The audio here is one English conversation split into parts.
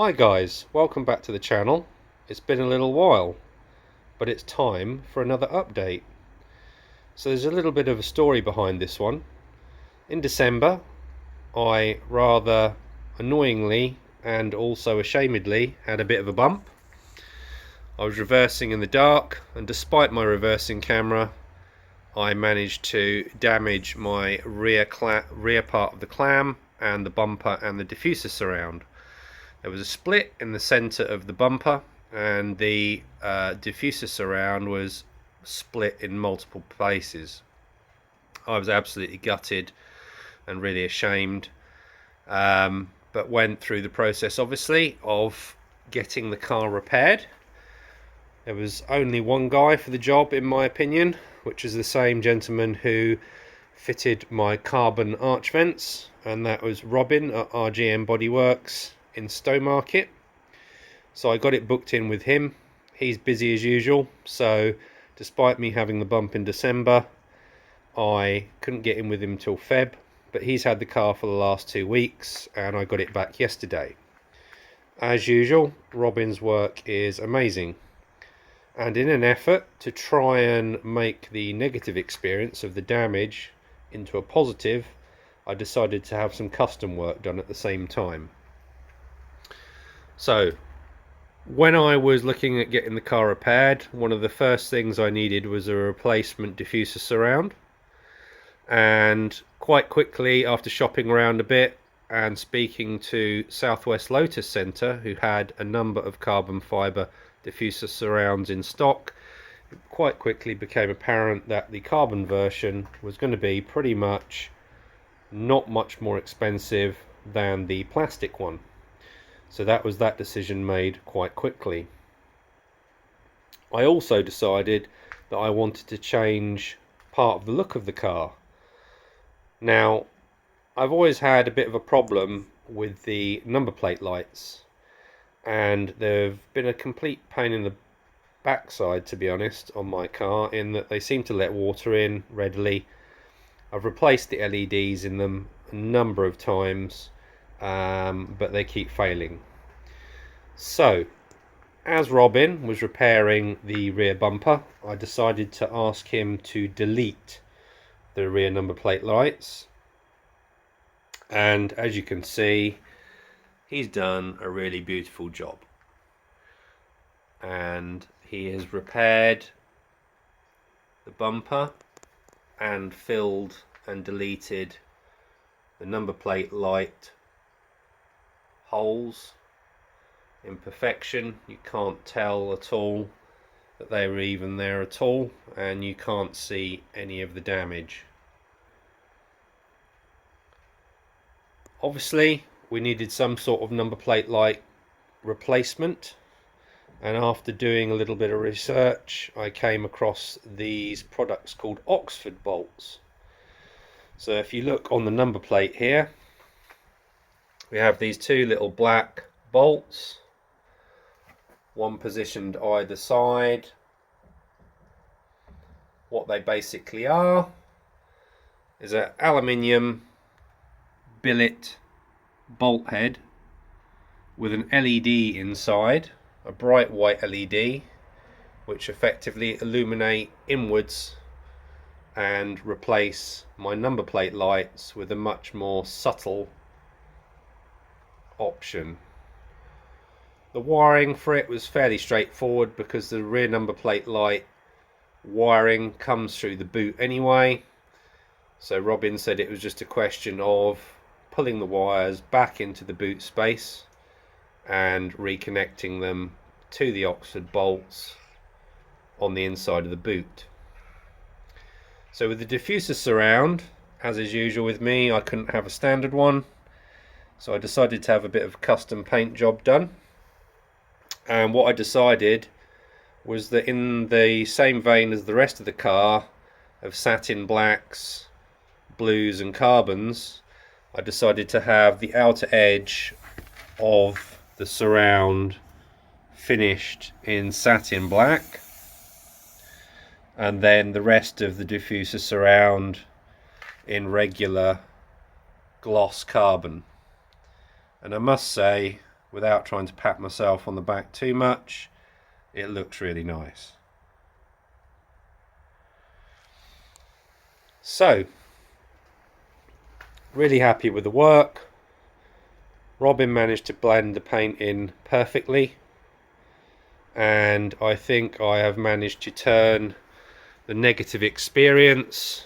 Hi guys, welcome back to the channel. It's been a little while, but it's time for another update. So there's a little bit of a story behind this one. In December, I rather annoyingly and also ashamedly had a bit of a bump. I was reversing in the dark, and despite my reversing camera, I managed to damage my rear part of the clam and the bumper and the diffuser surround. There was a split in the center of the bumper, and the diffuser surround was split in multiple places. I was absolutely gutted and really ashamed, but went through the process obviously of getting the car repaired. There was only one guy for the job, in my opinion, which is the same gentleman who fitted my carbon arch vents, and that was Robin at RGM Bodyworks in Stowmarket. So I got it booked in with him. He's busy as usual, so despite me having the bump in December, I couldn't get in with him till Feb, but he's had the car for the last 2 weeks and I got it back yesterday. As usual, Robin's work is amazing, and in an effort to try and make the negative experience of the damage into a positive, I decided to have some custom work done at the same time. So when I was looking at getting the car repaired, one of the first things I needed was a replacement diffuser surround, and quite quickly, after shopping around a bit and speaking to Southwest Lotus Centre, who had a number of carbon fibre diffuser surrounds in stock, it quite quickly became apparent that the carbon version was going to be pretty much not much more expensive than the plastic one. So that was that decision made quite quickly. I also decided that I wanted to change part of the look of the car. Now, I've always had a bit of a problem with the number plate lights, and they've been a complete pain in the backside, to be honest, on my car, in that they seem to let water in readily. I've replaced the LEDs in them a number of times, but they keep failing. So, as Robin was repairing the rear bumper, I decided to ask him to delete the rear number plate lights, and as you can see, he's done a really beautiful job, and he has repaired the bumper and filled and deleted the number plate light holes in perfection. You can't tell at all that they were even there at all, and you can't see any of the damage. Obviously we needed some sort of number plate light replacement, and after doing a little bit of research I came across these products called Oxford bolts. So if you look on the number plate here, we have these two little black bolts, one positioned either side. What they basically are is an aluminium billet bolt head with an LED inside, a bright white LED, which effectively illuminate inwards and replace my number plate lights with a much more subtle option. The wiring for it was fairly straightforward because the rear number plate light wiring comes through the boot anyway, so Robin said it was just a question of pulling the wires back into the boot space and reconnecting them to the Oxford bolts on the inside of the boot. So with the diffuser surround, as is usual with me, I couldn't have a standard one, so I decided to have a bit of a custom paint job done. And what I decided was that, in the same vein as the rest of the car of satin blacks, blues and carbons, I decided to have the outer edge of the surround finished in satin black, and then the rest of the diffuser surround in regular gloss carbon. And I must say, without trying to pat myself on the back too much, it looks really nice. So, really happy with the work. Robin managed to blend the paint in perfectly, and I think I have managed to turn the negative experience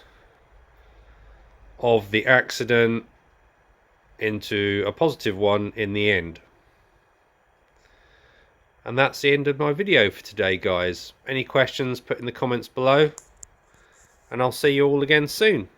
of the accident into a positive one in the end. And that's the end of my video for today, guys. Any questions, put in the comments below, and I'll see you all again soon.